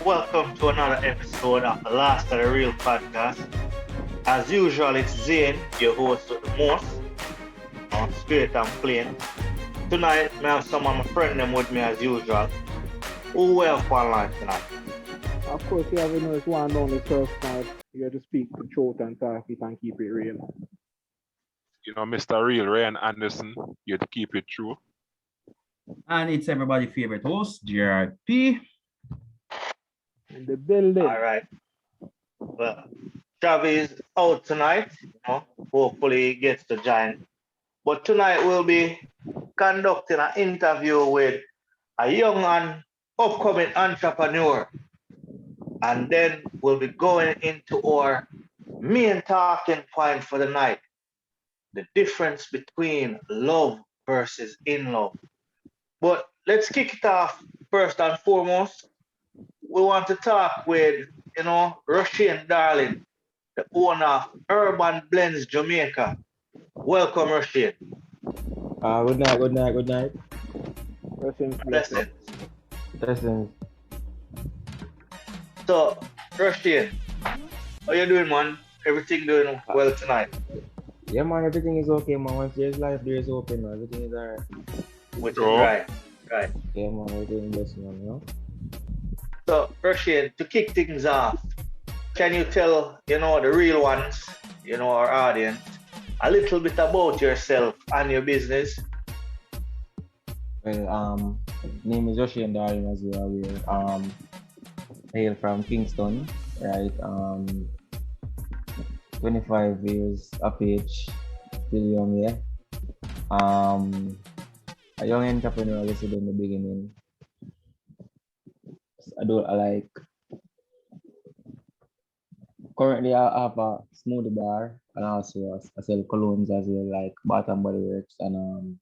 Welcome to another episode of the Last of the Real podcast. As usual, it's Zane, your host with the most, straight and plain. Tonight, I have some of my friends them with me as usual. Who we have online tonight? Of course, you have know it's one and only self smart. You have to speak the truth and talk it and keep it real. Mr. Real Ryan Anderson, you have to keep it true. And it's everybody's favorite host, GRP. In the building. All right. Well, Travis is out tonight. Hopefully he gets to join. But tonight we'll be conducting an interview with a young and upcoming entrepreneur. And then we'll be going into our main talking point for the night. The difference between love versus in love. But let's kick it off first and foremost. We want to talk with, Roshane darling, the owner of Urban Blends Jamaica. Welcome, Roshane. Good night. Blessings. Blessings. So, Roshane, how you doing, man? Everything doing well tonight? Yeah, man, everything is okay, man. Once there's life, there's open, man. Everything is alright. Which is right. Yeah, man, everything is man, So, Roshane, to kick things off, can you tell, the real ones, our audience, a little bit about yourself and your business? Well, name is Roshane darling, as you are aware. Hail from Kingston, right? 25 years of age, still young, yeah. A young entrepreneur, I said in the beginning. Currently I have a smoothie bar and also I sell colognes as well, like Bath and Body Works and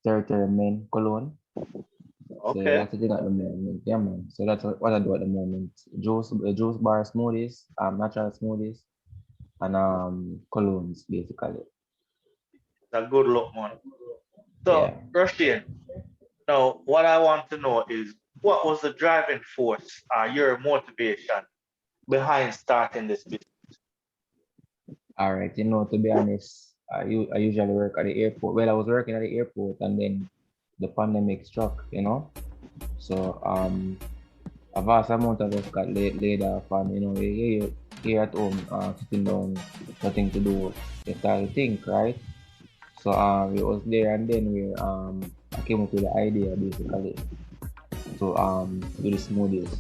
Twisterium men cologne. Okay. So that's the thing at the moment, yeah man. So that's what I do at the moment. Juice bar smoothies, natural smoothies and colognes basically. It's a good look, man. So, Yeah. Roshane, now what I want to know is what was the driving force or your motivation behind starting this business? All right, to be honest, I usually work at the airport. Well, I was working at the airport and then the pandemic struck, So a vast amount of us got laid off and here at home, sitting down, nothing to do, you start to think, right? So it was there and then I came up with the idea basically to do the smoothies.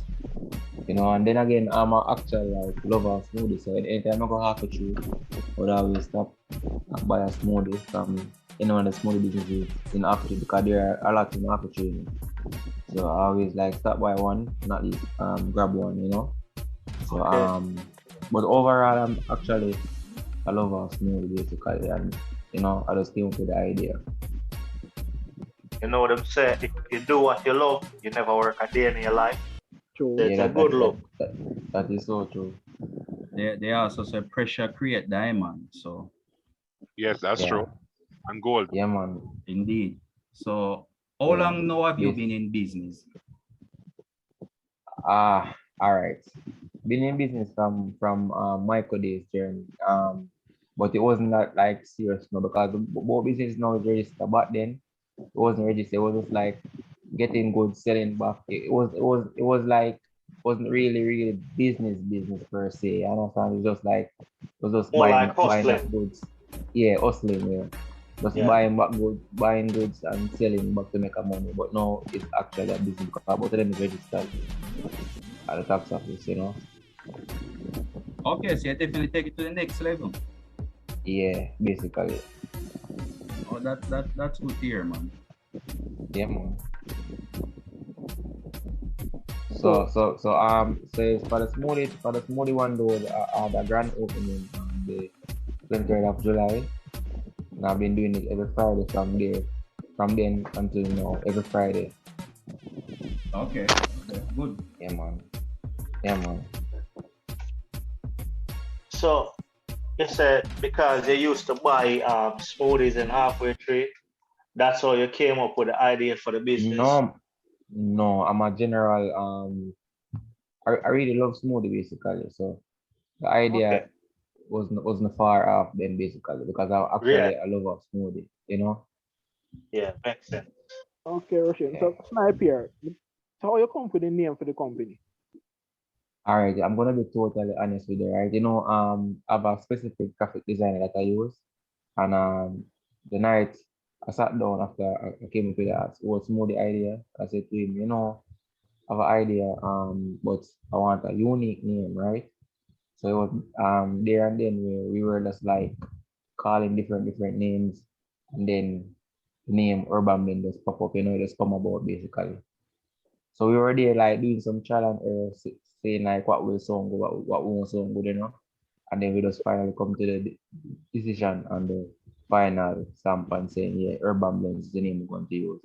And then again, I'm an actual lover of smoothies. So anytime I go halfway through, I would always stop and buy a smoothie from the smoothie businesses in Africa because there are a lot in Africa. So I always stop by one, not least grab one, So Okay. but overall I'm actually a lover of smoothie basically, and I just came up with the idea. You know what I'm saying? If you do what you love, you never work a day in your life. True. It's a good look. That is so true. They also say pressure create diamond. So Yes, that's Yeah. true. And gold. Yeah, man. indeed. So how long now have you been in business? All right. Been in business from micro days journey. But it wasn't that serious no because the both business now is registered. But then it wasn't registered. It was just getting good, selling back. Wasn't really business per se. I understand. It was just More like buying hustling. up goods. Yeah, hustling. Yeah. Just Yeah. buying goods and selling back to make a money. But now it's actually a business because both of them is registered at the tax office, Okay, so you definitely take it to the next level. Yeah, basically. Oh, that's good to hear, man. Yeah, man. So it's for the smoothie one though, the grand opening on the 23rd of July. And I've been doing it every Friday from then until now, every Friday. Okay, good. Yeah, man. Yeah, man. So you said because you used to buy smoothies in halfway tree, that's how you came up with the idea for the business. No, I'm a general I really love smoothie basically. So the idea Okay. wasn't far off then basically because I Yeah. actually a love of smoothie, you know? Yeah. Makes sense. Okay, Roshane. Yeah. So Snipe here. So how you come with the name for the company? All right, I'm gonna be totally honest with you, right? You know, I have a specific graphic designer that I use, and the night I sat down after I came up with that whole smoothie idea, I said to him, you know, I have an idea, but I want a unique name, right? So it was there and then we were just like calling different names, and then the name Urban Blend just pop up, you know, it just come about basically. So we were there like doing some trial and error, saying like what will sound good, what won't sound good, you know. And then we just finally come to the decision and the final stamp and saying, yeah, Urban Blend is the name we're going to use.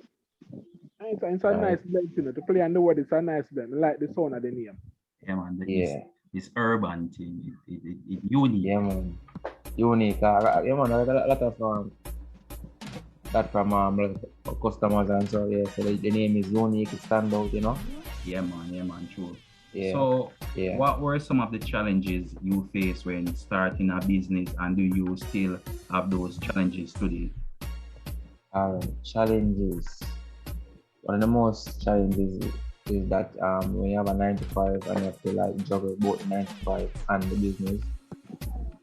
It's a Right? nice blend, you know. To play on the word, it's a nice blend. I like the sound of the name. Yeah, man. Yeah, This urban thing, it unique. yeah, man. Unique. Yeah, man, I got a lot of that from customers and so yeah. So the name is unique, it stand out, you know. Yeah, man, true. Yeah, So, yeah. what were some of the challenges you faced when starting a business, and do you still have those challenges today? Challenges. One of the most challenges is that when you have a 9 to 5 and you have to like juggle both 9 to 5 and the business,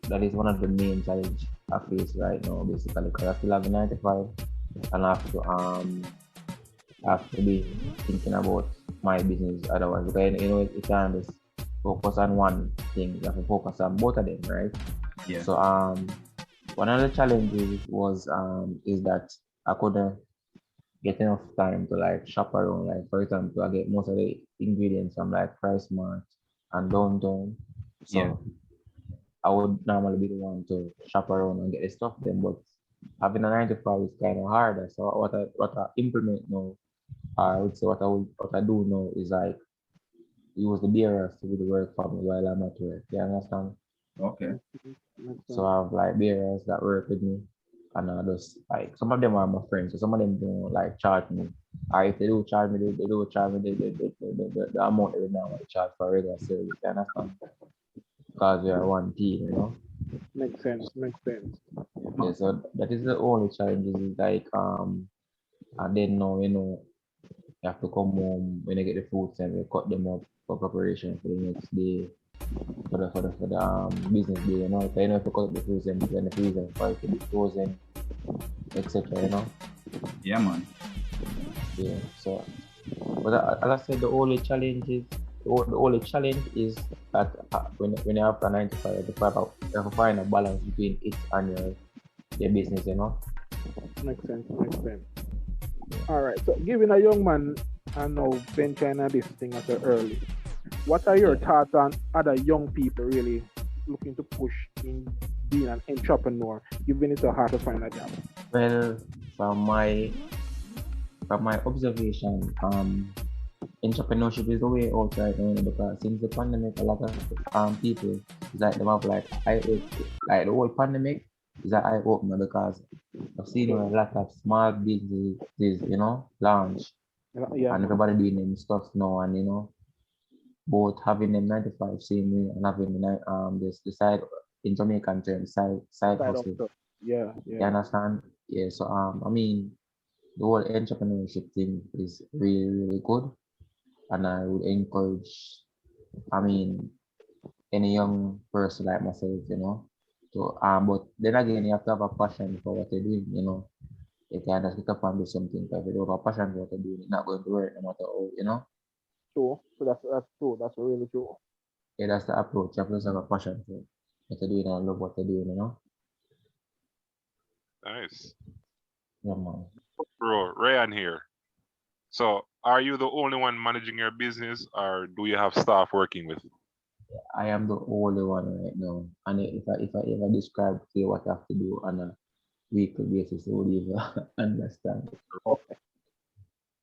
that is one of the main challenge I face right now basically because I still have a 9 to 5 and I have to be thinking about my business otherwise because you know you can't just focus on one thing, you have to focus on both of them, right? Yeah. So one of the challenges was is that I couldn't get enough time to like shop around. Like for example, I get most of the ingredients from like Price Mart and downtown. Yeah. So I would normally be the one to shop around and get the stuff then, but having a 9 to 5 is kind of harder. So what I implement now, I would say what I do now is like use the bearers to do the work for me while I'm at work. You understand? Okay. Makes So sense. I have like bearers that work with me, and I just like some of them are my friends, so some of them don't like charge me. Or if they do charge me, they do charge me the amount they normally charge for regular service. You understand? Because we are one team, you know. Makes sense. Makes sense. Yeah, so that is the only challenges is like and then now you know you have to come home when you get the fruits and we cut them up for preparation for the next day for the business day, you know. So, you know if you cut up the fruits and put it in the freezer for it to be frozen, etc. You know. Yeah, man. Yeah. So, but as I said, the only challenge is that when you have a 9 to 5, you have to find a balance between it and your business, you know. Makes sense. Makes sense. All right. So, given a young man and now venturing into this thing at the early, what are your thoughts on other young people really looking to push in being an entrepreneur, given it's so hard to find a job? Well, from my observation, entrepreneurship is the way out right now because since the pandemic, a lot of people is like they have like like the whole pandemic is an eye opener because I've seen a lot of small businesses, you know, launch Yeah, and man. everybody doing them stuff now and you know, both having them 9 to 5 same way and having the side in Jamaican term side Side hustle. hustle. Yeah, You yeah. understand? Yeah, so I mean the whole entrepreneurship thing is really, really good. And I would encourage, I mean, any young person like myself, you know, to but then again you have to have a passion for what you're doing, you know. You can't just get up and do something because if you don't have a passion for what you're doing, it's not going to work no matter how, you know. True. So that's true. That's really true. Yeah, that's the approach. You have to just have a passion for what you're doing and love what you're doing, you know. Nice. Yeah, man. Bro, Ryan here. So, are you the only one managing your business, or do you have staff working with you? I am the only one right now. And if I ever describe to you what I have to do on a weekly basis, you would even understand. Okay.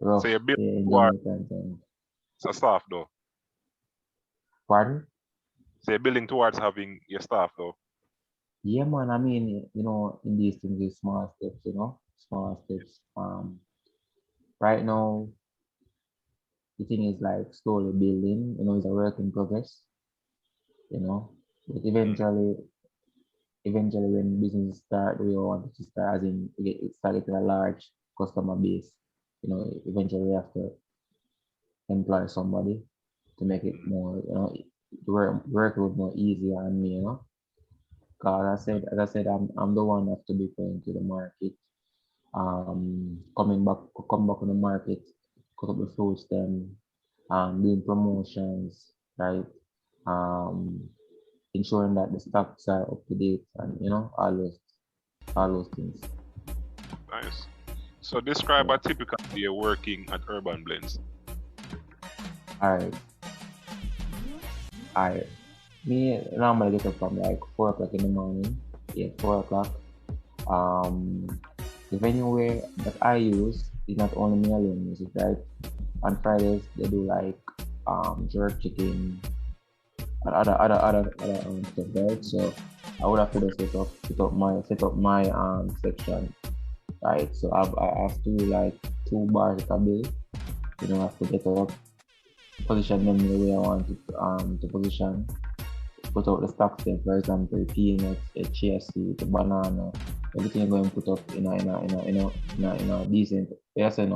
Rough So you're building in towards Jamaican time. a staff though. Pardon? So you're building towards having your staff though. Yeah, man. I mean, you know, in these things, it's small steps, you know, small steps. Right now, the thing is like slowly building, it's a work in progress, but eventually when business start, we all want to start as in it started with a large customer base, eventually we have to employ somebody to make it more, work would more easier on me, Cause as I said, I'm the one that have to be going to the market, come back on the market, cut up the fruits, then doing promotions, right? Um, ensuring that the stocks are up to date, and all those things. Nice. So describe a typical day working at Urban Blends. All right. Me normally get up from like 4 o'clock in the morning. Yeah, 4 o'clock. The venue where that I use is not only me alone use it, right? On Fridays they do like jerk chicken and other stuff, right? So I would have to just set up my section, right? So I have to like 2 bars at a bill. I have to get up, position them the way I want it to position. Put out the stock there, for example, peanuts, a chia seed, a banana, everything you're going to put up in a decent, yes, in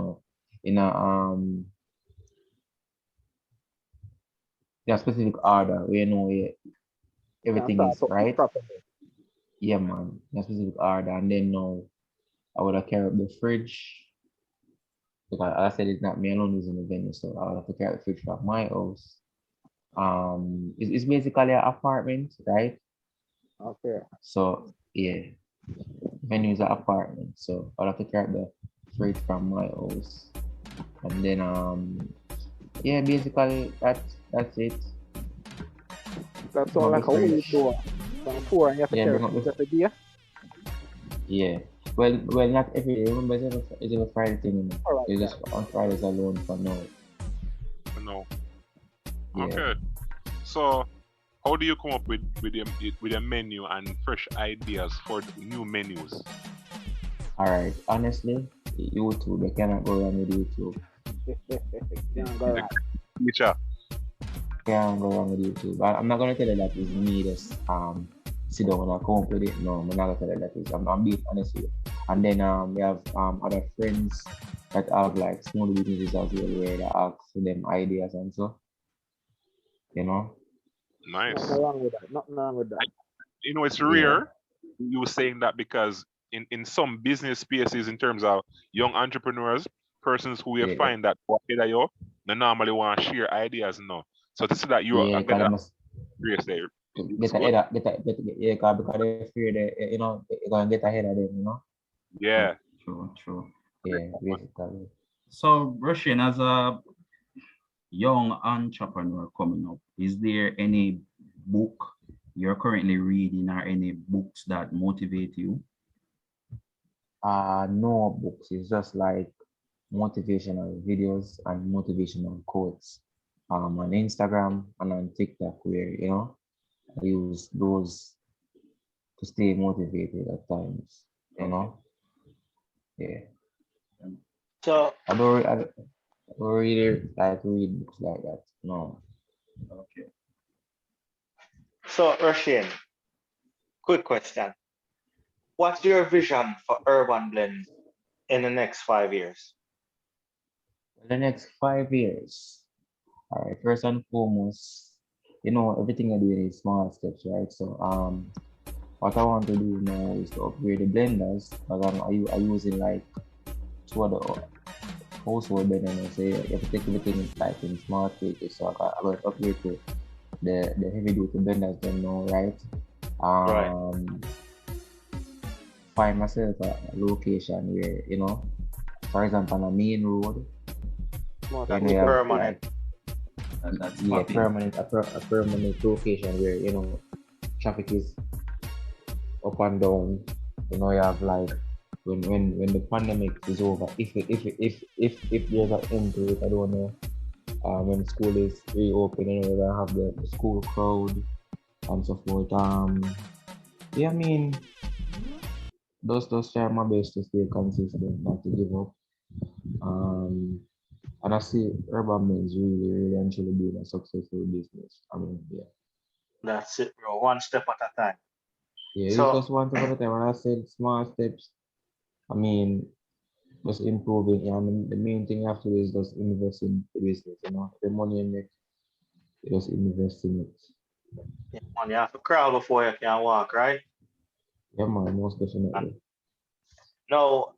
a specific order where where everything is right. Yeah, man, in a specific order, and then now I would have carried up the fridge. Because as I said, it's not me alone using the venue, so I would have to carry the fridge from my house. It's basically an apartment, right? Okay. So yeah, venue is an apartment, so I'll have to carry the freight from my house, and then yeah, basically that's it. That's all like how you do from 4 and you have to Yeah, carry bring up just a day. Yeah, well, not every day. Remember, it's a Friday thing. Alright, It's just on Fridays alone for now. No. Yeah. Okay. So, how do you come up with a menu and fresh ideas for new menus? All right. Honestly, YouTube. They cannot go wrong with YouTube. Can't go wrong. Teacher. Can't go wrong with YouTube. I'm not gonna tell you that it's me just sit down and come up with it. No, I'm not gonna tell you that it's. I'm being honest with you. And then we have other friends that have like small businesses as well where they ask for them ideas and so. Nice. Nothing wrong with that. Nothing wrong with that. It's rare you saying that because in some business spaces, in terms of young entrepreneurs, persons who you find that they normally want to share ideas now. So this is that you are because they fear that they're gonna get ahead of them, Yeah. True. Yeah, basically. So, Roshane, as a young entrepreneur coming up, is there any book you're currently reading or any books that motivate you? No books. It's just like motivational videos and motivational quotes on Instagram and on TikTok where I use those to stay motivated at times. Yeah. So I don't really like to read books like that. No. Okay. so Roshane, quick question. What's your vision for Urban Blends in the next 5 years? The next 5 years. All right. First and foremost, everything I do is small steps, right? So what I want to do now is to upgrade the blenders because I'm using like 2 other household blenders. So you have to take everything like in small stages. So I got to upgrade to the heavy duty blenders then now, right? Find myself a location where, for example, on a main road. That's permanent. A permanent location where traffic is up and down. You have like when the pandemic is over, if there's an end to it, I don't know. When school is reopened, we're gonna have the school crowd and so forth. Yeah, I mean, those try my best to stay consistent, not to give up. And I see urban men's really, really and truly doing a successful business. I mean, yeah. That's it, bro. One step at a time. Yeah, it's So just one step at a time. When I said small steps, I mean, just improving. Yeah, I mean, the main thing you have to do is just invest in the business, you know. The money you make, you just invest in it. yeah, man, you have to crawl before you can walk, right? Yeah, man, most And definitely. now,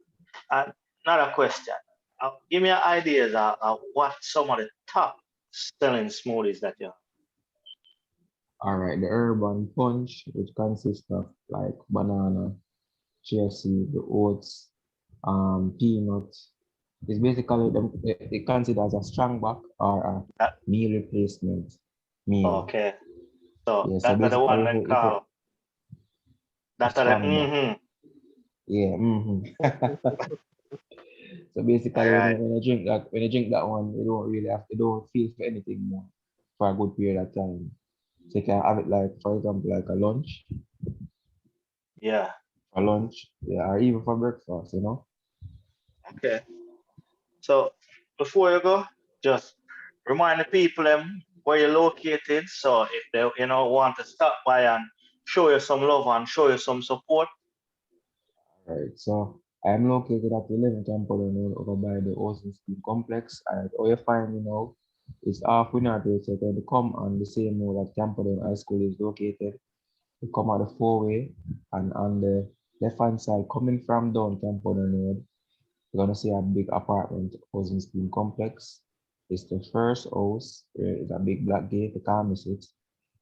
another question. Give me ideas of what some of the top selling smoothies that you have. All right, the urban punch, which consists of like banana, chia seed, the oats, peanuts. It's basically they consider as a strong back or a That, meal replacement meal. okay. So Yeah, so that are the basically one then if you call. That are the strong back, yeah. So All basically right. when you drink that one, you don't feel for anything more for a good period of time. So you can have it like, for example, like Yeah. yeah, or even for breakfast, you know. Okay. So before you go, just remind the people them where you're located. So if they want to stop by and show you some love and show you some support. Right. So I am located at 11 Camperdown over by the Ocean Scheme Complex. And all you find me now is half Winner Road. So when you come on the same road that Camperdown High School is located, you come out the four-way and on the left-hand side, coming from down Camperdown Road, you're gonna see a big apartment housing scheme complex. It's the first house. It's a big black gate. You can't miss it.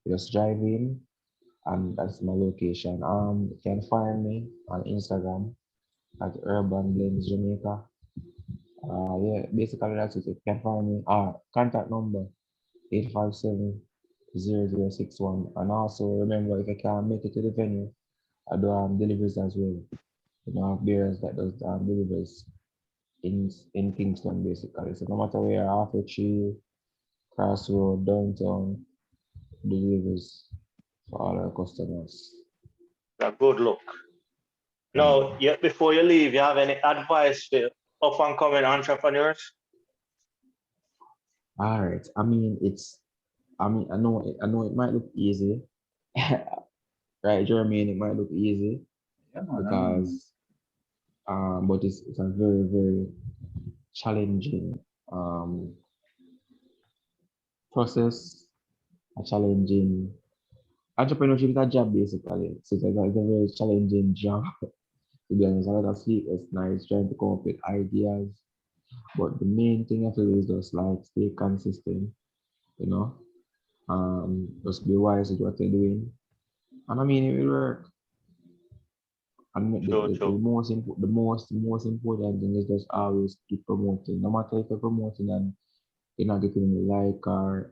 You just drive in, and that's my location. You can find me on Instagram at Urban Blends Jamaica. Yeah, basically that's it. You can find me. Contact number 857-0061. And also remember, if I can't make it to the venue, I do deliveries as well. You know, beers that does deliveries in Kingston basically. So no matter where, half a tree, crossroad, downtown, deliveries for all our customers. A good look. Now, before you leave, you have any advice for up and coming entrepreneurs? All right. I mean, I know it might look easy, right, Jermaine? It might look easy Yeah, man, because, but it's a very, very challenging process, a challenging entrepreneurship is a job basically. So it's a very challenging job. To be honest, a lot of sleepless nights trying to come up with ideas. But the main thing I feel is just like stay consistent, you know. Just be wise with what you're doing. And I mean it will work. And True, true. the most important thing is just always keep promoting. No matter if you're promoting and you're not getting any like or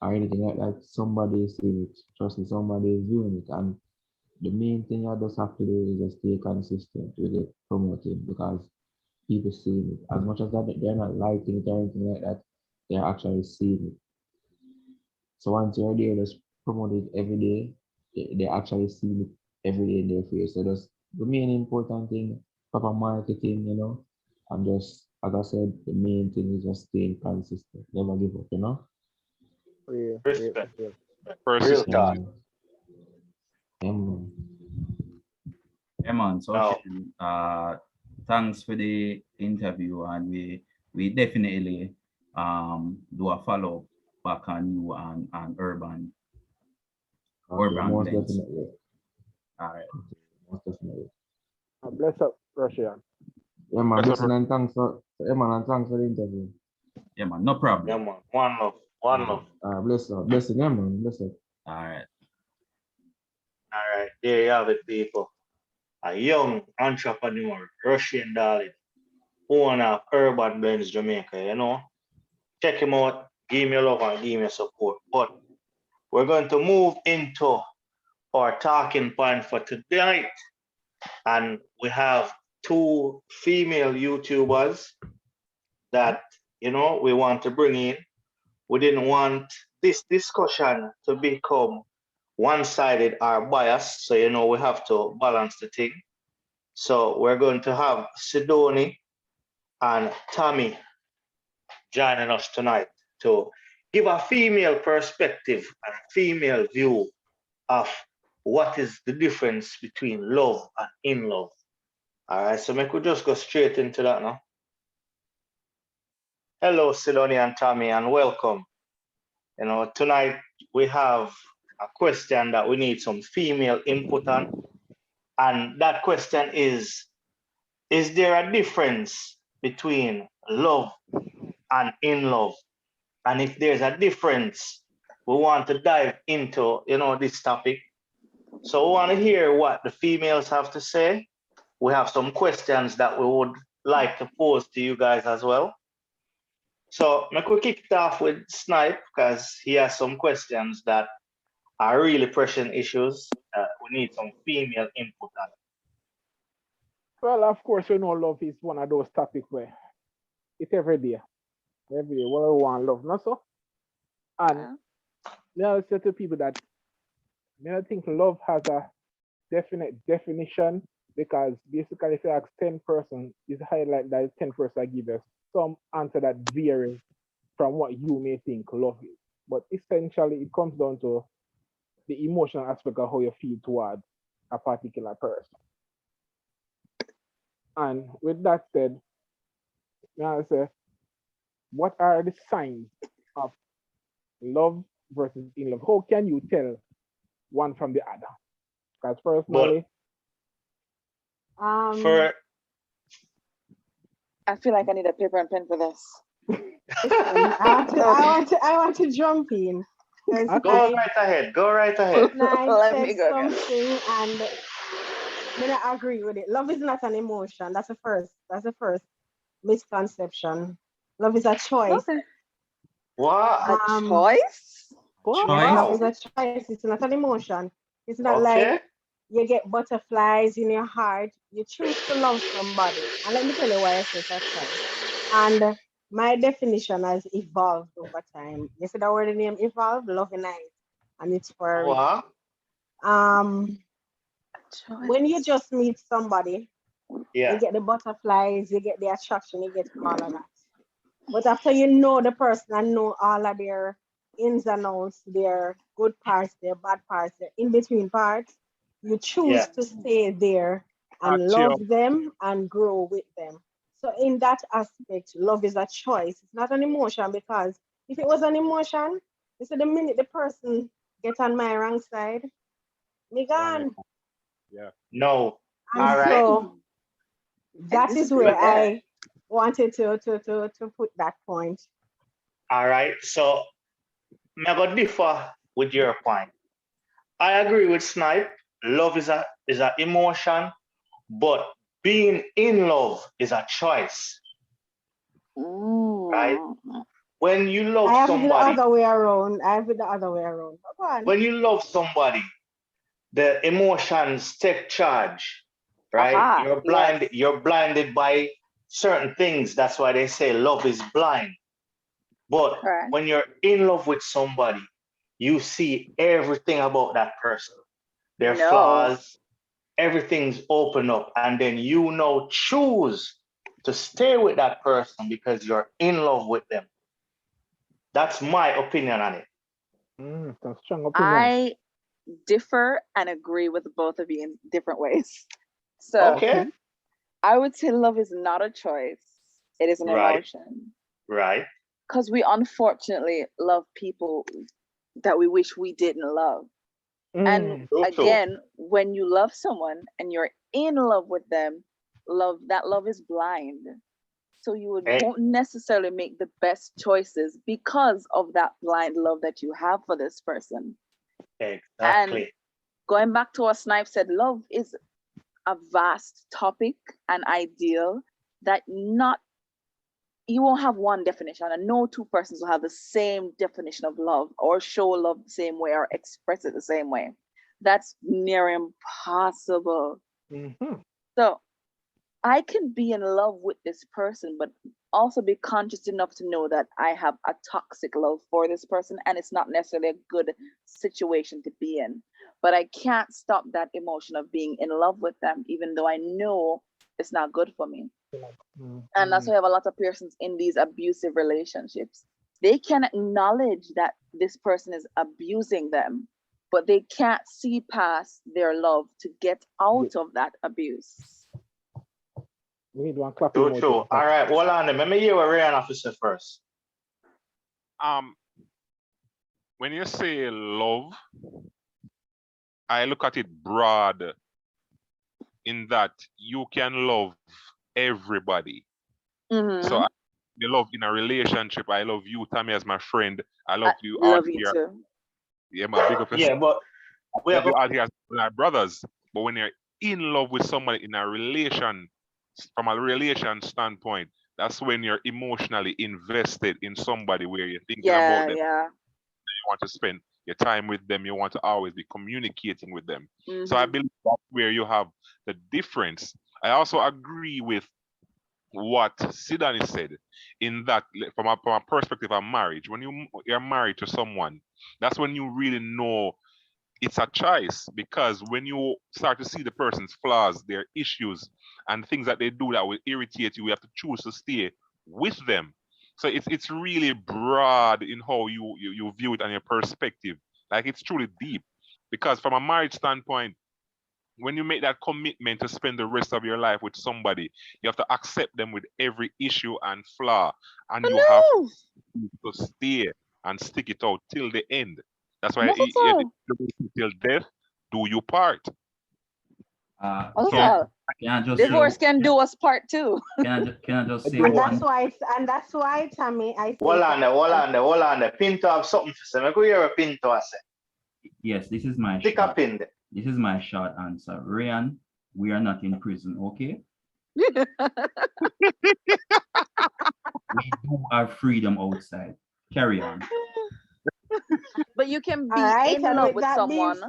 anything like that, somebody is seeing it. Trust me, somebody is doing it. And the main thing I just have to do is just stay consistent with it, promoting because people seeing it. As much as that they're not liking it or anything like that, they're actually seeing it. So once you're there, just promote it every day. They actually see it every day in their face. So that's the main important thing, proper marketing, you know. And just as I said, the main thing is just staying consistent. Never give up, you know. Yeah, yeah, Respect. yeah. Real Persistent. Yeah, talk. man. Yeah, man. Yeah, man. So, Now, Shane, thanks for the interview, and we definitely do a follow back on you and Okay, urban most blends. definitely. All right. Okay, most definitely. Bless up, Roshane. Yeah, man. That's what Blessing and thanks yeah, man, and thanks for the interview. Yeah, man. No yeah, problem. man. One love. One love. Blessing, yeah, man. Blessing. All right. All right. There you have it, people. A young entrepreneur, Russian darling, owner of Urban Blends Jamaica, Check him out, give me love and give me support. But we're going to move into our talking point for tonight. And we have two female YouTubers that, we want to bring in. We didn't want this discussion to become one-sided or biased. So, we have to balance the thing. So we're going to have Sidoni and Tammy joining us tonight to give a female perspective and a female view of what is the difference between love and in love. All right, so we could just go straight into that now. Hello, Sidoni and Tammy, and welcome. Tonight we have a question that we need some female input on, and that question is there a difference between love and in love? And if there's a difference, we want to dive into, this topic. So we want to hear what the females have to say. We have some questions that we would like to pose to you guys as well. So I could kick it off with Snipe because he has some questions that are really pressing issues that we need some female input on. Well, of course, love is one of those topics where it's every day. Every day, what I want love, not so? And I say to people that I think love has a definite definition, because basically if you ask 10 person, it's highlight that 10 person give us some answer that varies from what you may think love is. But essentially it comes down to the emotional aspect of how you feel towards a particular person. And with that said, I say, what are the signs of love versus in love? How can you tell one from the other? Because personally, for I feel like I need a paper and pen for this. I want to jump in. Go right ahead. Let me said go again. something and then I agree with it. Love is not an emotion. That's the first misconception. Love is a choice. Okay. What? A choice? Love is a choice. It's not an emotion. It's not like you get butterflies in your heart. You choose to love somebody. And let me tell you why I say that choice. And my definition has evolved over time. You see the word name evolved, loving night. And it's for What? when you just meet somebody, Yeah. you get the butterflies, you get the attraction, you get all of that. But after you know the person and know all of their ins and outs, their good parts, their bad parts, their in-between parts, you choose to stay there and love them and grow with them. So in that aspect, love is a choice. It's not an emotion, because if it was an emotion, you see the minute the person gets on my wrong side, me gone. Yeah. No. And all right. so that is where I wanted to put that point. All right. So I'm going to differ with your point. I agree with Snipe. Love is a emotion, but being in love is a choice. Right? When you love somebody, I have it the other way around. When you love somebody, the emotions take charge, right? You're blinded by certain things. That's why they say love is blind. But when you're in love with somebody, you see everything about that person, their flaws, everything's open up, and then choose to stay with that person because you're in love with them. That's my opinion on it. That's a strong opinion. I differ and agree with both of you in different ways. So I would say love is not a choice. It is an emotion. Right. Because we unfortunately love people that we wish we didn't love. And again, when you love someone and you're in love with them, that love is blind. So you won't necessarily make the best choices because of that blind love that you have for this person. Exactly. And going back to what Snipe said, love is a vast topic and ideal that you won't have one definition, and no two persons will have the same definition of love or show love the same way or express it the same way. That's near impossible. So I can be in love with this person, but also be conscious enough to know that I have a toxic love for this person, and it's not necessarily a good situation to be in. But I can't stop that emotion of being in love with them, even though I know it's not good for me. And that's why I have a lot of persons in these abusive relationships. They can acknowledge that this person is abusing them, but they can't see past their love to get out of that abuse. We need one clap. True. All right, hold on. Let me hear what Ryan officer first. When you say love, I look at it broad in that you can love everybody. So you love in a relationship. I love you, Tammy, as my friend. I love you out Love you here. too. Yeah, my big up. Yeah, but we have you out here as my brothers. But when you're in love with somebody in a relation, from a relation standpoint, that's when you're emotionally invested in somebody where you're thinking about them. Yeah. You want to spend your time with them. You want to always be communicating with them. So I believe that's where you have the difference. I also agree with what Sidoni said in that from a perspective of marriage. When you're married to someone, that's when you really know it's a choice, because when you start to see the person's flaws, their issues, and things that they do that will irritate you, you have to choose to stay with them. So it's really broad in how you view it and your perspective. Like, it's truly deep, because from a marriage standpoint, when you make that commitment to spend the rest of your life with somebody, you have to accept them with every issue and flaw, and you have to stay and stick it out till the end. That's why till death do you part. Divorce can do us part too. Can I just say and one? that's why, Tammy, I say hold on there. Pinto have something to say. I go hear a Pinto say. Yes, this is my Stick up in there. This is my short answer. Ryan, we are not in prison, okay? We do have freedom outside. Carry on. But you can be in love with someone,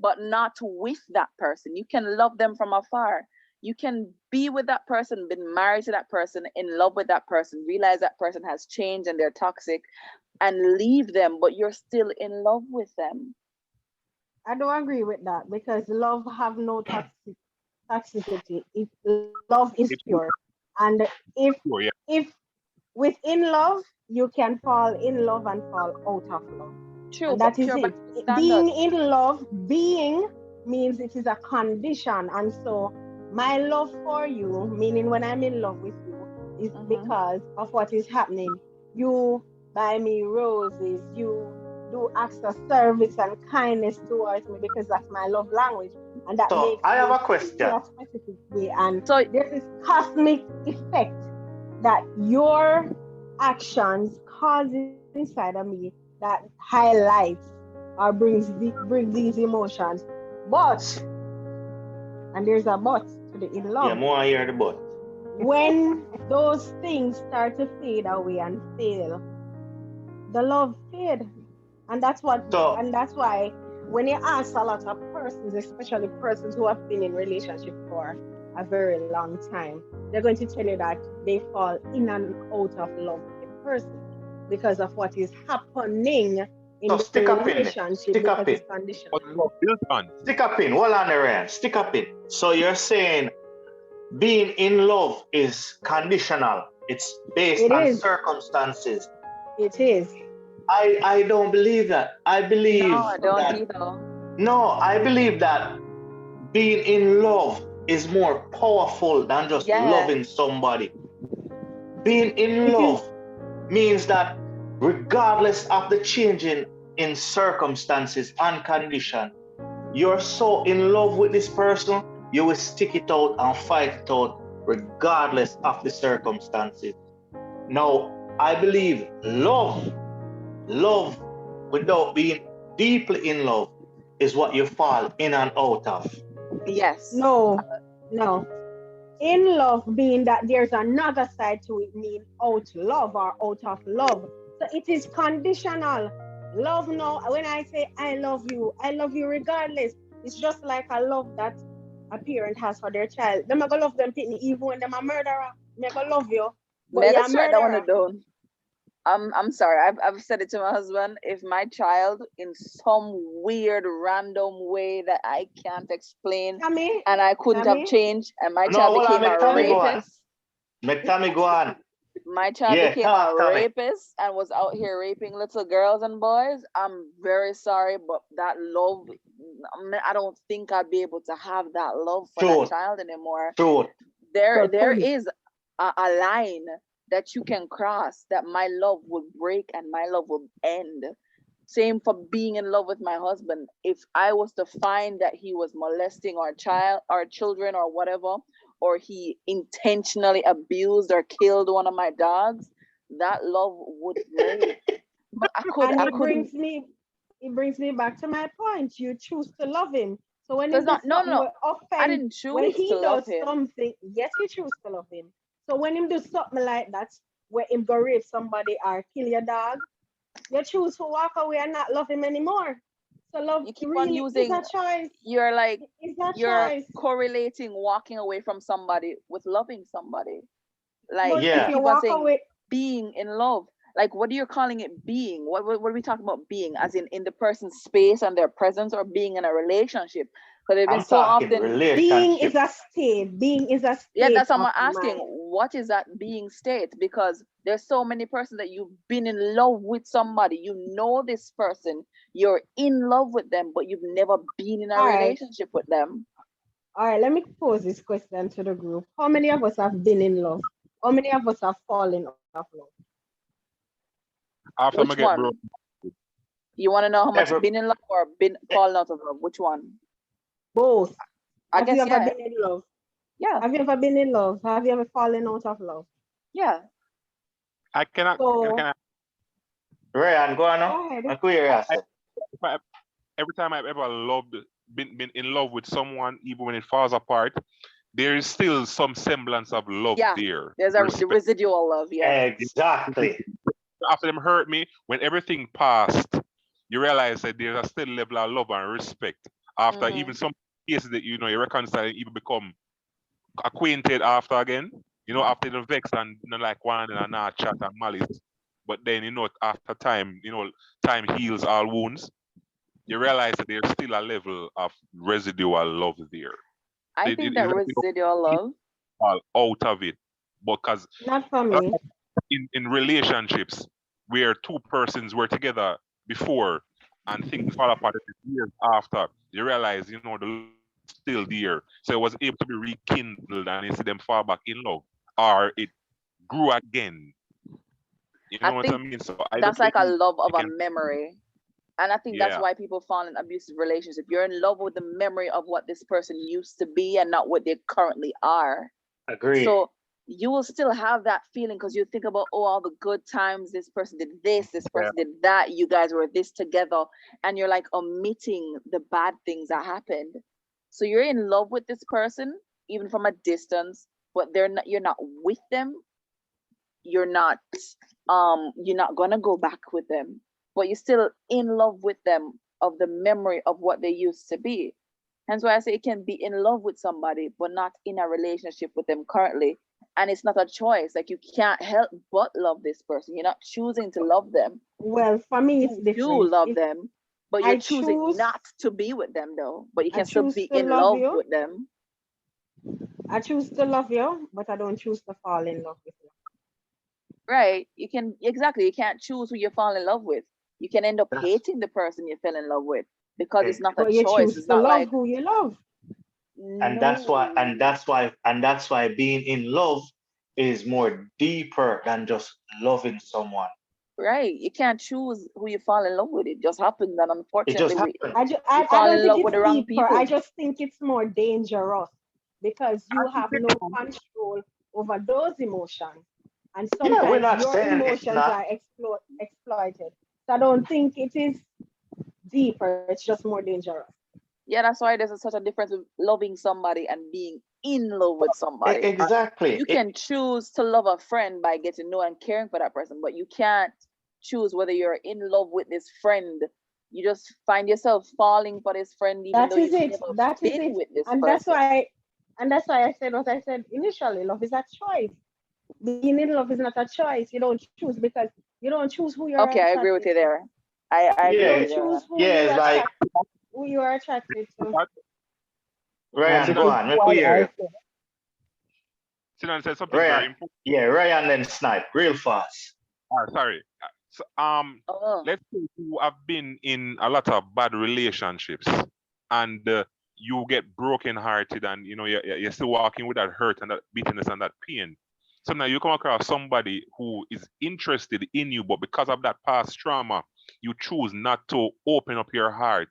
but not with that person. You can love them from afar. You can be with that person, been married to that person, in love with that person, realize that person has changed and they're toxic, and leave them, but you're still in love with them. I don't agree with that, because love have no toxicity. Love is pure, and if within love you can fall in love and fall out of love. True, and that is it. Being in love, means it is a condition, and so my love for you, meaning when I'm in love with you, is because of what is happening. You buy me roses, you do acts of service and kindness towards me, because that's my love language, and that makes I have a question. a specific way. And so there's this cosmic effect that your actions cause inside of me that highlights or brings these emotions. But, and there's a but to the in love. Yeah, more I hear the but. When those things start to fade away and fail, the love fades. And that's why when you ask a lot of persons, especially persons who have been in relationship for a very long time, they're going to tell you that they fall in and out of love with the person because of what is happening in the relationship. Stick up in. Stick up in. Hold on, Ryan. Stick up in. So you're saying being in love is conditional. It's based on circumstances. It is. I don't believe that. I believe I believe that being in love is more powerful than just loving somebody. Being in love means that regardless of the changing in circumstances and condition, you're so in love with this person, you will stick it out and fight it out regardless of the circumstances. Now, I believe love without being deeply in love is what you fall in and out of. Yes. No. In love being that there's another side to it, mean out love or out of love. So it is conditional. Love, no, when I say I love you regardless. It's just like a love that a parent has for their child. They're gonna love them even when they're a murderer. They're gonna love you. But let's write that one down. I'm sorry. I've said it to my husband. If my child, in some weird, random way that I can't explain, and I couldn't have changed, and my child became a rapist, Let Tammy go on. My child Yeah, became talk, a Tammy. rapist and was out here raping little girls and boys. I'm very sorry, but that love, I don't think I'd be able to have that love for Truth. that child anymore. Truth. There is a line that you can cross that my love will break and my love will end. Same for being in love with my husband. If I was to find that he was molesting our children or whatever, or he intentionally abused or killed one of my dogs, that love would break. But it brings me back to my point. You choose to love him. So when he does something will I offend, didn't choose when he to love does him. something, yes, you choose to love him. So when him do something like that, where him go rape somebody or kill your dog, you choose to walk away and not love him anymore. So love You keep really on using, is a choice. You're correlating walking away from somebody with loving somebody. Like, but Yeah. if you walk saying away, being in love. Like, what are you calling it being? What are we talking about being? As in the person's space and their presence, or being in a relationship? Because they've been so often being is a state. Being is a state. Yeah, that's what I'm of asking. mind. What is that being state? Because there's so many persons that you've been in love with somebody. You know this person. You're in love with them, but you've never been in a relationship with them. All right, let me pose this question to the group. How many of us have been in love? How many of us have fallen off love? After Which I get one? broke. You want to know how much been in love or been fallen out of love? Which one? Both. Have you ever been in love? Yeah. Have you ever been in love? Have you ever fallen out of love? Yeah. I cannot. Ryan, go on now. Go ahead. I'm curious. Every time I've ever been in love with someone, even when it falls apart, there is still some semblance of love there. There's the residual love, Exactly. After them hurt me, when everything passed, you realize that there's a still level of love and respect. After even some cases that you reconcile and even become acquainted after again. After the vex and like one and another chat and malice. But then, after time, time heals all wounds. You realize that there's still a level of residual love there. I think that residual love out of it, because not for me. In relationships where two persons were together before and things fall apart years after, you realize the love is still there, so it was able to be rekindled and you see them fall back in love, or it grew again. You know what I mean? So that's like a love of a memory. And I think that's why people fall in abusive relationships. You're in love with the memory of what this person used to be and not what they currently are. Agree. So you will still have that feeling because you think about, all the good times, this person did this person did that, you guys were this together, and you're like omitting the bad things that happened. So you're in love with this person, even from a distance, but you're not with them. You're not gonna go back with them, but you're still in love with them of the memory of what they used to be. Hence why I say you can be in love with somebody, but not in a relationship with them currently. And it's not a choice. Like, you can't help but love this person. You're not choosing to love them. Well, for me, it's different. You love them, but you're choosing not to be with them, though. But you can still be in love with them. I choose to love you, but I don't choose to fall in love with you. Right. You can't choose who you fall in love with. You can end up hating the person you fell in love with because it's not a choice. It's not like who you love. And that's why being in love is more deeper than just loving someone. Right. You can't choose who you fall in love with. It just happens, and unfortunately, I fall in love with the wrong people. I just think it's more dangerous because you have no control over those emotions. And sometimes your emotions are exploited. So I don't think it is deeper. It's just more dangerous. Yeah, that's why there's such a difference with loving somebody and being in love with somebody. Exactly. You can choose to love a friend by getting to know and caring for that person, but you can't choose whether you're in love with this friend. You just find yourself falling for this friend even though you've never been with this person. That's why I said what I said initially. Love is a choice. Being in love is not a choice. You don't choose because you don't choose who you're attracted to. I agree with you there. I agree with you. Who you are attracted to. Ryan, go on. Let me hear you. Sidoni said something very Ryan. important. Yeah, Ryan then Snipe, real fast. Sorry. So, let's say you have been in a lot of bad relationships and you get brokenhearted and you're still walking with that hurt and that bitterness and that pain. So now you come across somebody who is interested in you, but because of that past trauma, you choose not to open up your heart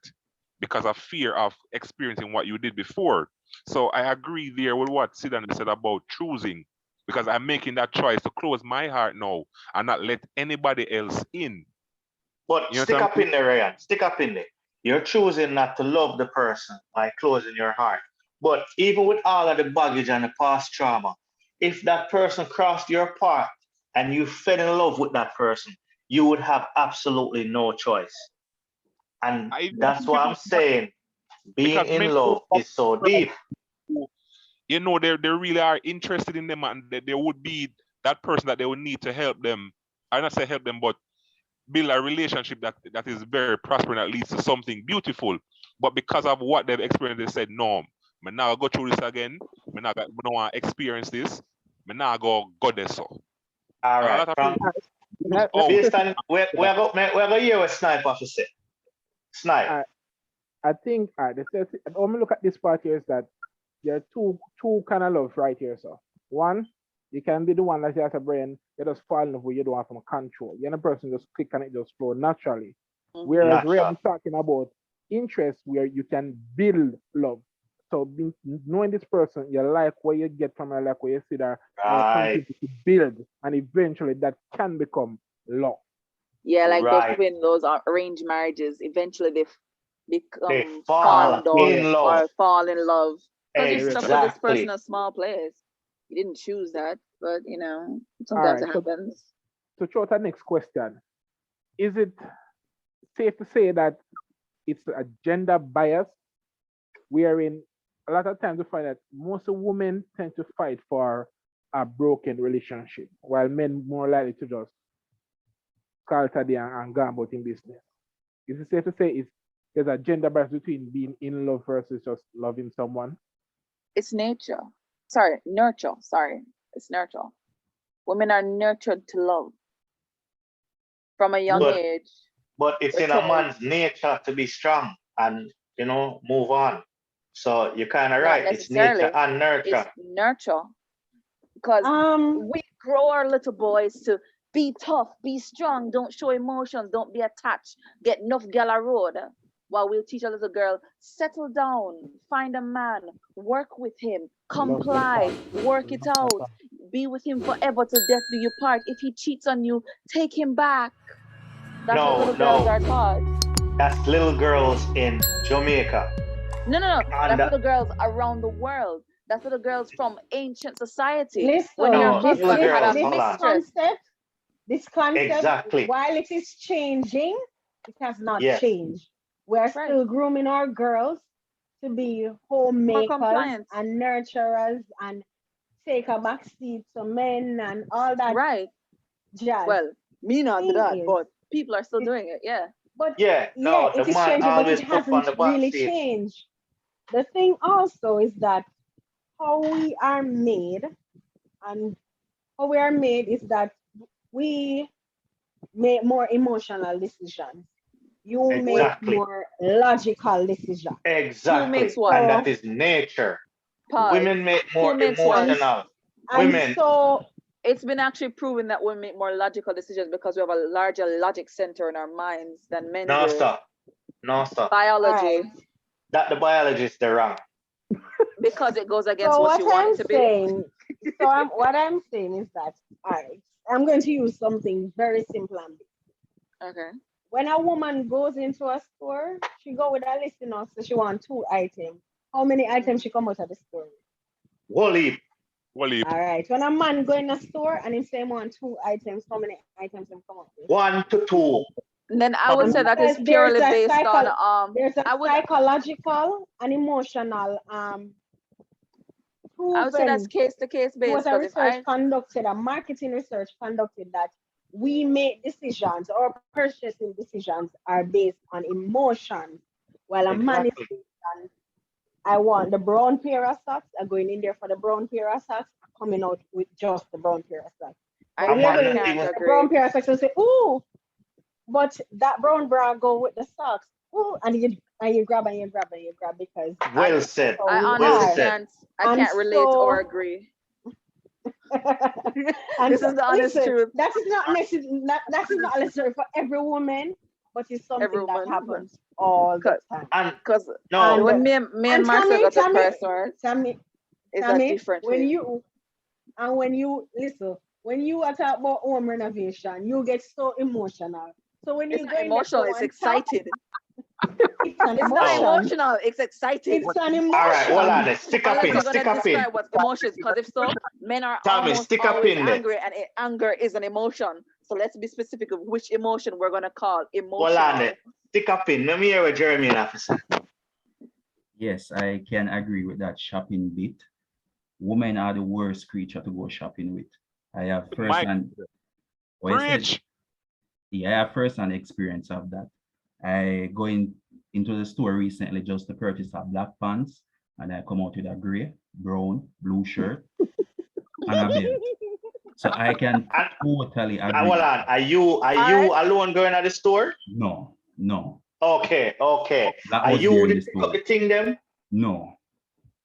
because of fear of experiencing what you did before. So I agree there with what Sidoni said about choosing, because I'm making that choice to close my heart now and not let anybody else in. But You know stick what I'm up in there, Ryan. Stick up in there. You're choosing not to love the person by closing your heart. But even with all of the baggage and the past trauma, if that person crossed your path and you fell in love with that person, you would have absolutely no choice. And that's why I'm saying being in love is so deep. They really are interested in them, and there would be that person that they would need to help them. I not say help them, but build a relationship that is very prosperous, that leads to something beautiful. But because of what they've experienced, they said, no, I'm not go through this again. I don't want to experience this. I'm not go there so. All right. We're going to hear what Snipe has to say. Snipe. I think when we look at this part here is that there are two kind of love right here. So one, you can be the one that has a brain, you just fall in love with, you don't have from control. You're the person just click and it just flow naturally. Whereas Ryan is talking about interest where you can build love. So knowing this person, you like what you get from her, like what you see that continue to build, and eventually that can become love. Yeah, like those when those are arranged marriages, eventually they fall in love. Because you're stuck with this person in a small place. You didn't choose that, but sometimes it happens. So throw out the next question. Is it safe to say that it's a gender bias, wherein a lot of times we find that most women tend to fight for a broken relationship, while men more likely to just call it a day and go about in business? Is it safe to say there's a gender bias between being in love versus just loving someone? It's nurture. It's nurture. Women are nurtured to love from a young age. But it's in a man's nature to be strong and move on. So you're kind of right. It's nature and nurture. It's nurture. Because we grow our little boys to be tough, be strong, don't show emotions, don't be attached, get enough gal a road. While we'll teach a little girl, settle down, find a man, work with him, comply, work it out, be with him forever till death do you part. If he cheats on you, take him back. That's what little girls are taught. That's little girls in Jamaica. No. That's little girls around the world. That's little girls from ancient society. This concept, while it is changing, it has not changed. We're still grooming our girls to be homemakers and nurturers and take a back seat to men and all that. Right. Jazz. Well, me not do that, but people are still doing it. Yeah. But it is changing, but it hasn't really changed. The thing also is that how we are made is that we make more emotional decisions. You make more logical decisions. Exactly. And that is nature. Women make more emotional. And so it's been actually proven that women make more logical decisions because we have a larger logic center in our minds than men do. No, stop. Biology. Right. That the biologists are wrong. Because it goes against what you want it to be. What I'm saying is that, I'm going to use something very simple and big. Okay. When a woman goes into a store, she go with a list, so she wants 2 items. How many items she come out of the store? Whole heap. All right. When a man go in a store and he say want 2 items, how many items he come out with? 1 to 2. And then I would say that is purely based on there's a psychological and emotional proven, I would say that's case to case based. A marketing research conducted that we make decisions, or purchasing decisions are based on emotions. While a man is based on, I want the brown pair of socks, I'm going in there for the brown pair of socks. coming out with just the brown pair of socks. I But we have can't a agree. brown pair of socks and say, ooh, but that brown bra go with the socks. Ooh, and you grab because Well said. so I we Well honestly are. said. I And can't relate or so- agree. And This is the honest listen, truth. that is not necessary for every woman, but it's something Every woman, that happens all the time. And Because no, when me and and Marcel Tammy, got the Tammy, press words, Tammy, it's a Tammy, different when thing. you are talking about home renovation, you get so emotional. So when It's you not go in emotional, there it's and talk, excited. it's an It's not emotion. emotional, it's excited. It's an emotion. all right, hold on. Stick up Unless in, you're stick gonna up in. describe what's emotions, because if so, men are Tommy, almost stick up always in there. angry, and anger is an emotion. So let's be specific of which emotion we're gonna call emotional. Hold on there. Stick up in. Let me hear what Jeremy have to say. Yes, I can agree with that shopping bit. Women are the worst creature to go shopping with. I have Mike, first-hand what you said? preach. Yeah, I have first-hand experience of that. I go into the store recently just to purchase a black pants, and I come out with a gray, brown, blue shirt and a belt. So I can And totally agree. hold on. Are you alone going to the store? No. Okay. That Are was you there in the the pick up store. the thing them? No.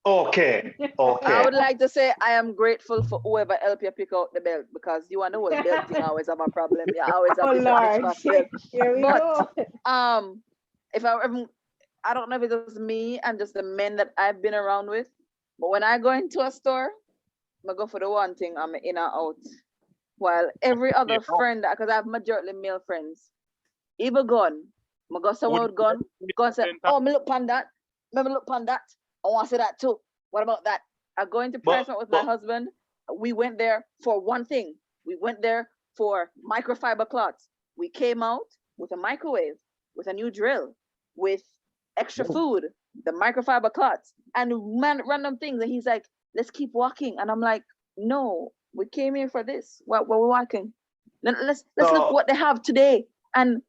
Okay. I would like to say I am grateful for whoever helped you pick out the belt, because you and the whole belt thing always have a problem. You always have Oh this Lord, extra belt. here we But- go. If I don't know if it was me and just the men that I've been around with, but when I go into a store, I go for the one thing, I'm in or out. While every other friend, because I have majority male friends, even gun, I go somewhere with gun, say, oh, me look pan that, I want to say that too. What about that? I go into But- Price with my husband. We went there for one thing. We went there for microfiber cloths. We came out with a microwave, with a new drill, with extra food, the microfiber cloths, and random things. And he's like, let's keep walking. And I'm like, no, we came here for this. What we're walking. Let's look what they have today. And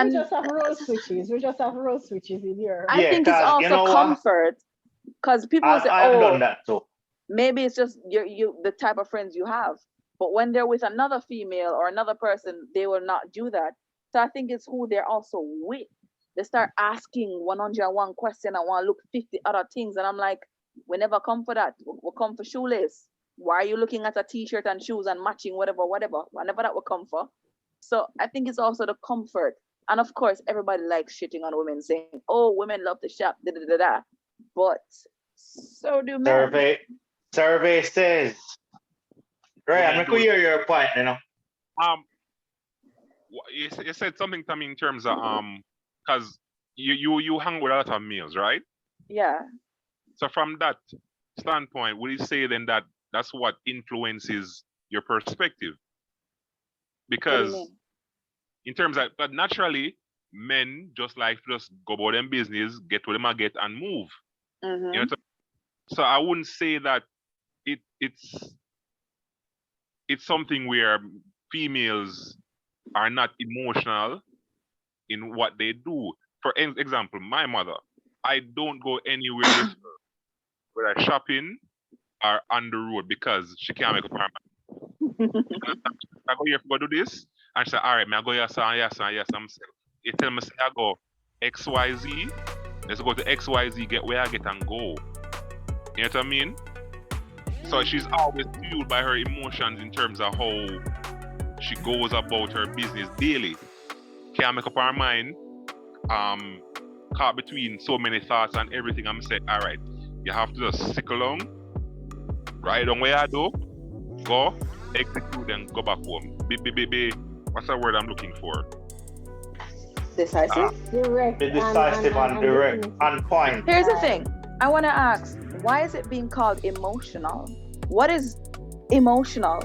We just have road switches. In here. I Yeah, think it's 'cause also you know what? comfort, because people will say, I've oh, done that too. maybe it's just you the type of friends you have. But when they're with another female or another person, they will not do that. So I think it's who they're also with. They start asking 101 questions and want to look 50 other things. And I'm like, we never come for that. We'll come for shoelace. Why are you looking at a t-shirt and shoes and matching whatever? Whenever that will come for. So I think it's also the comfort. And of course, everybody likes shitting on women, saying, oh, women love to shop, da-da-da-da. But so do men. Survey says. Right, Women I could hear your point, you know. You said something to me in terms of because you hang with a lot of males, right? Yeah. So from that standpoint, would you say then that that's what influences your perspective? What do you Because mean? in terms of, but naturally, men just like to just go about them business, get what them a get and move. Mhm. You know, so I wouldn't say that it's something where females are not emotional in what they do. For example, my mother, I don't go anywhere with her, whether shopping or on the road, because she can't make up her mind. I go here for do this, and she say, all right, I go yes. I'm saying, you tell me say I go XYZ, let's go to XYZ, get where I get and go. You know what I mean? So she's always fueled by her emotions in terms of how she goes about her business daily. Can't make up her mind. Caught between so many thoughts and everything. I'm saying, all right, you have to just stick along, ride on where I do, go, execute, and go back home. What's the word I'm looking for? Decisive. Direct. Be decisive and direct, on point. Here's the thing. I want to ask, why is it being called emotional? What is emotional?